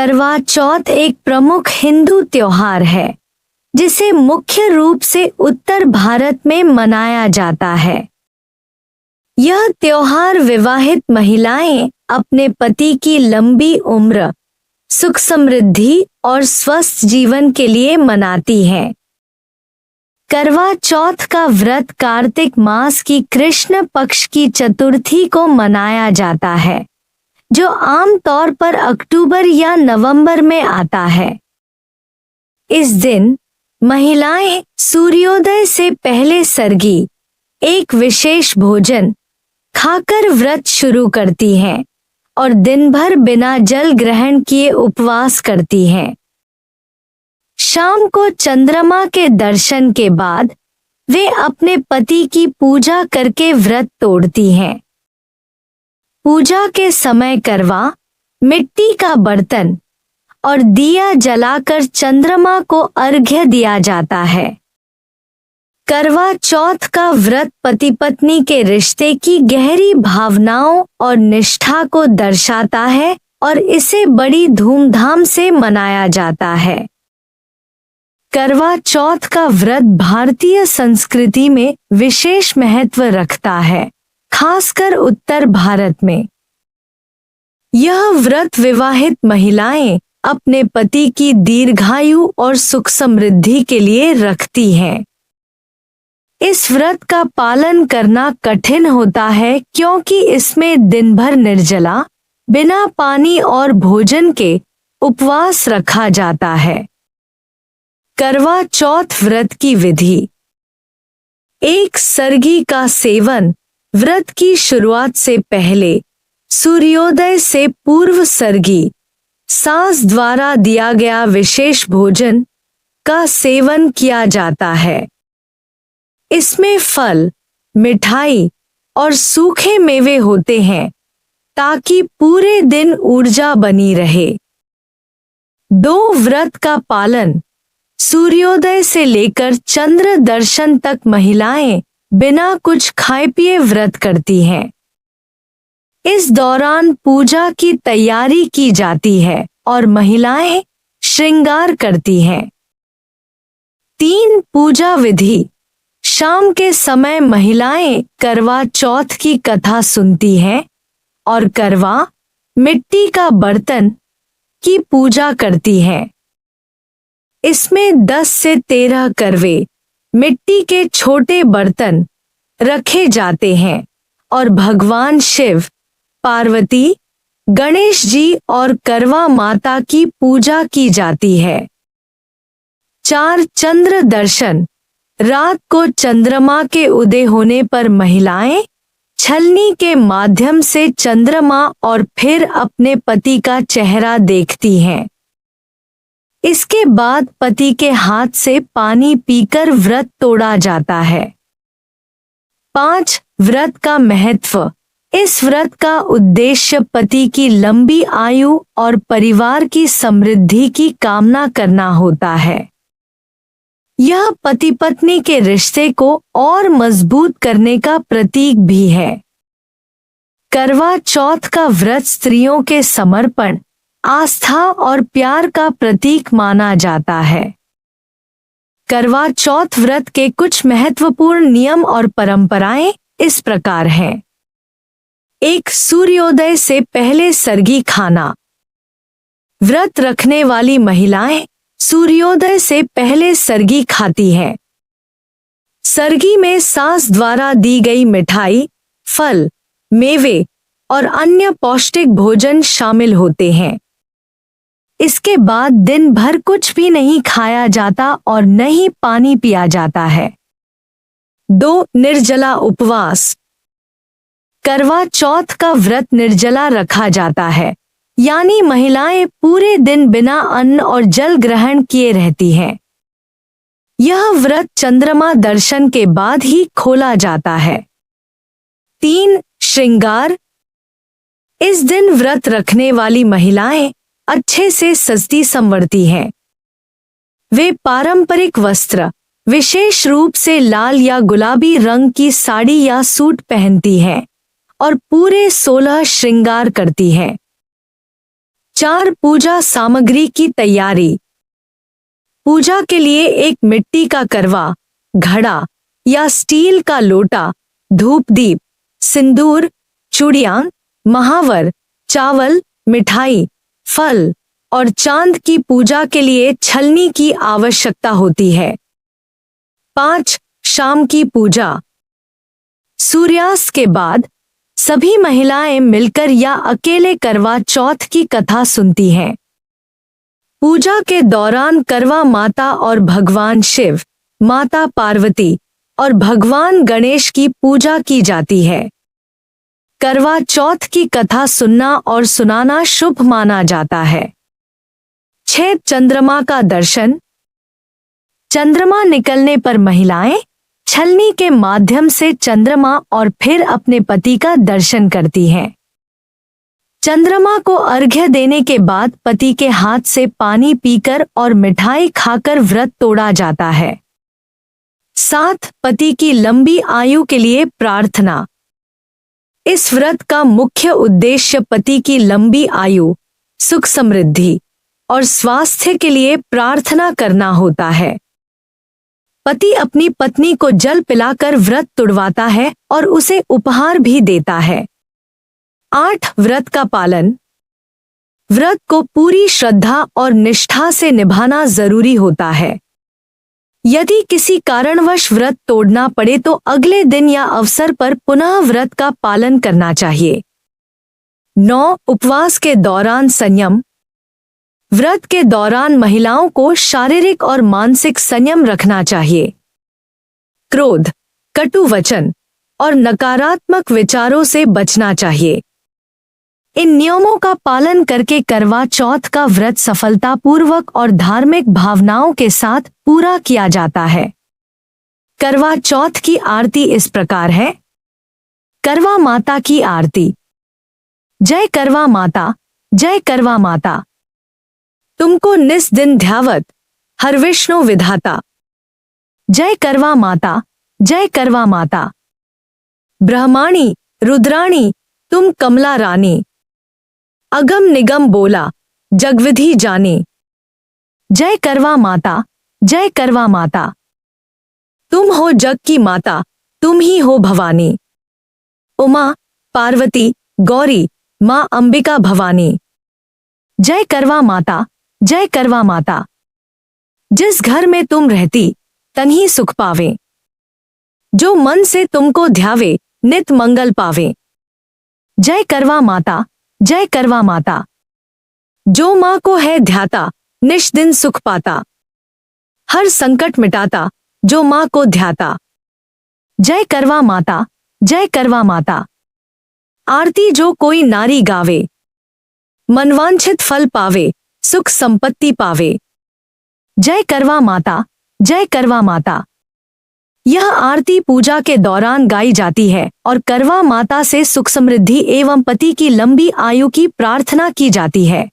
करवा चौथ एक प्रमुख हिंदू त्योहार है जिसे मुख्य रूप से उत्तर भारत में मनाया जाता है। यह त्योहार विवाहित महिलाएं अपने पति की लंबी उम्र, सुख समृद्धि और स्वस्थ जीवन के लिए मनाती हैं। करवा चौथ का व्रत कार्तिक मास की कृष्ण पक्ष की चतुर्थी को मनाया जाता है, जो आम तौर पर अक्टूबर या नवंबर में आता है। इस दिन महिलाएं सूर्योदय से पहले सर्गी एक विशेष भोजन खाकर व्रत शुरू करती हैं और दिन भर बिना जल ग्रहण किए उपवास करती हैं। शाम को चंद्रमा के दर्शन के बाद वे अपने पति की पूजा करके व्रत तोड़ती हैं। पूजा के समय करवा, मिट्टी का बर्तन और दिया जलाकर चंद्रमा को अर्घ्य दिया जाता है। करवा चौथ का व्रत पति पत्नी के रिश्ते की गहरी भावनाओं और निष्ठा को दर्शाता है और इसे बड़ी धूमधाम से मनाया जाता है। करवा चौथ का व्रत भारतीय संस्कृति में विशेष महत्व रखता है, खासकर उत्तर भारत में। यह व्रत विवाहित महिलाएं अपने पति की दीर्घायु और सुख समृद्धि के लिए रखती हैं। इस व्रत का पालन करना कठिन होता है क्योंकि इसमें दिन भर निर्जला, बिना पानी और भोजन के उपवास रखा जाता है। करवा चौथ व्रत की विधि। एक सर्गी का सेवन व्रत की शुरुआत से पहले सूर्योदय से पूर्व सर्गी सास द्वारा दिया गया विशेष भोजन का सेवन किया जाता है। इसमें फल, मिठाई और सूखे मेवे होते हैं ताकि पूरे दिन ऊर्जा बनी रहे। 2 व्रत का पालन। सूर्योदय से लेकर चंद्र दर्शन तक महिलाएं बिना कुछ खाए पिए व्रत करती हैं। इस दौरान पूजा की तैयारी की जाती है और महिलाएं श्रृंगार करती हैं। 3 पूजा विधि। शाम के समय महिलाएं करवा चौथ की कथा सुनती हैं और करवा, मिट्टी का बर्तन की पूजा करती हैं। इसमें 10 से 13 करवे मिट्टी के छोटे बर्तन रखे जाते हैं और भगवान शिव, पार्वती, गणेश जी और करवा माता की पूजा की जाती है। 4 चंद्र दर्शन। रात को चंद्रमा के उदय होने पर महिलाएं छलनी के माध्यम से चंद्रमा और फिर अपने पति का चेहरा देखती हैं। इसके बाद पति के हाथ से पानी पीकर व्रत तोड़ा जाता है। 5 व्रत का महत्व। इस व्रत का उद्देश्य पति की लंबी आयु और परिवार की समृद्धि की कामना करना होता है। यह पति पत्नी के रिश्ते को और मजबूत करने का प्रतीक भी है। करवा चौथ का व्रत स्त्रियों के समर्पण, आस्था और प्यार का प्रतीक माना जाता है। करवा चौथ व्रत के कुछ महत्वपूर्ण नियम और परंपराएं इस प्रकार हैं। 1 सूर्योदय से पहले सर्गी खाना। व्रत रखने वाली महिलाएं सूर्योदय से पहले सर्गी खाती हैं। सर्गी में सास द्वारा दी गई मिठाई, फल, मेवे और अन्य पौष्टिक भोजन शामिल होते हैं। इसके बाद दिन भर कुछ भी नहीं खाया जाता और न ही पानी पिया जाता है। 2 निर्जला उपवास। करवा चौथ का व्रत निर्जला रखा जाता है, यानी महिलाएं पूरे दिन बिना अन्न और जल ग्रहण किए रहती हैं। यह व्रत चंद्रमा दर्शन के बाद ही खोला जाता है। 3 श्रृंगार। इस दिन व्रत रखने वाली महिलाएं अच्छे से सजती संवरती हैं। वे पारंपरिक वस्त्र, विशेष रूप से लाल या गुलाबी रंग की साड़ी या सूट पहनती हैं और पूरे 16 श्रृंगार करती हैं। 4. पूजा सामग्री की तैयारी। पूजा के लिए एक मिट्टी का करवा, घड़ा या स्टील का लोटा, धूप दीप, सिंदूर, चूड़ियां, महावर, चावल, मिठाई, फल और चांद की पूजा के लिए छलनी की आवश्यकता होती है। 5. शाम की पूजा। सूर्यास्त के बाद सभी महिलाएं मिलकर या अकेले करवा चौथ की कथा सुनती हैं। पूजा के दौरान करवा माता और भगवान शिव, माता पार्वती और भगवान गणेश की पूजा की जाती है। करवा चौथ की कथा सुनना और सुनाना शुभ माना जाता है। 6. चंद्रमा का दर्शन। चंद्रमा निकलने पर महिलाएं छलनी के माध्यम से चंद्रमा और फिर अपने पति का दर्शन करती हैं। चंद्रमा को अर्घ्य देने के बाद पति के हाथ से पानी पीकर और मिठाई खाकर व्रत तोड़ा जाता है। 7. पति की लंबी आयु के लिए प्रार्थना। इस व्रत का मुख्य उद्देश्य पति की लंबी आयु, सुख समृद्धि और स्वास्थ्य के लिए प्रार्थना करना होता है। पति अपनी पत्नी को जल पिलाकर व्रत तुड़वाता है और उसे उपहार भी देता है। 8. व्रत का पालन। व्रत को पूरी श्रद्धा और निष्ठा से निभाना जरूरी होता है। यदि किसी कारणवश व्रत तोड़ना पड़े तो अगले दिन या अवसर पर पुनः व्रत का पालन करना चाहिए। 9. उपवास के दौरान संयम। व्रत के दौरान महिलाओं को शारीरिक और मानसिक संयम रखना चाहिए। क्रोध, कटु वचन और नकारात्मक विचारों से बचना चाहिए। इन नियमों का पालन करके करवा चौथ का व्रत सफलतापूर्वक और धार्मिक भावनाओं के साथ पूरा किया जाता है। करवा चौथ की आरती इस प्रकार है। करवा माता की आरती। जय करवा माता, जय करवा माता। तुमको निस दिन ध्यावत, हर विष्णु विधाता। जय करवा माता, जय करवा माता। ब्रह्माणी, रुद्राणी, तुम कमला रानी। अगम निगम बोला, जगविधि जाने। जय करवा माता, जय करवा माता। तुम हो जग की माता, तुम ही हो भवानी। उमा, पार्वती, गौरी, मां अंबिका भवानी। जय करवा माता, जय करवा माता। जिस घर में तुम रहती, तन्ही सुख पावे। जो मन से तुमको ध्यावे, नित मंगल पावे। जय करवा माता, जय करवा माता। जो मां को है ध्याता, निश दिन सुख पाता। हर संकट मिटाता, जो मां को ध्याता। जय करवा माता, जय करवा माता। आरती जो कोई नारी गावे, मनवांछित फल पावे, सुख संपत्ति पावे। जय करवा माता, जय करवा माता। यह आरती पूजा के दौरान गाई जाती है और करवा माता से सुख समृद्धि एवं पति की लंबी आयु की प्रार्थना की जाती है।